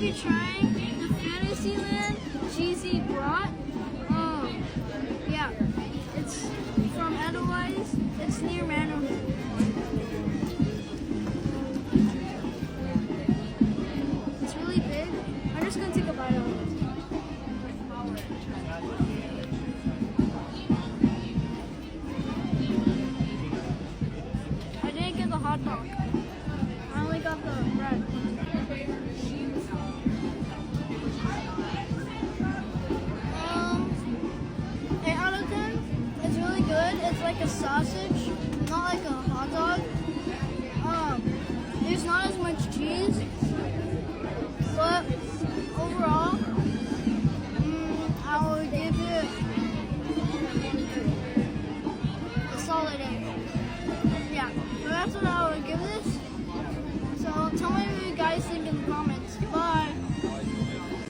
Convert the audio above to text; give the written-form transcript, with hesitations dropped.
if you're trying the Fantasyland cheesy Brat. Yeah, it's from Edelweiss. It's near Manor. It's really big. I'm just gonna take a bite of it. I didn't get the hot dog. I only got the bread. 8 out of 10. It's really good. It's like a sausage.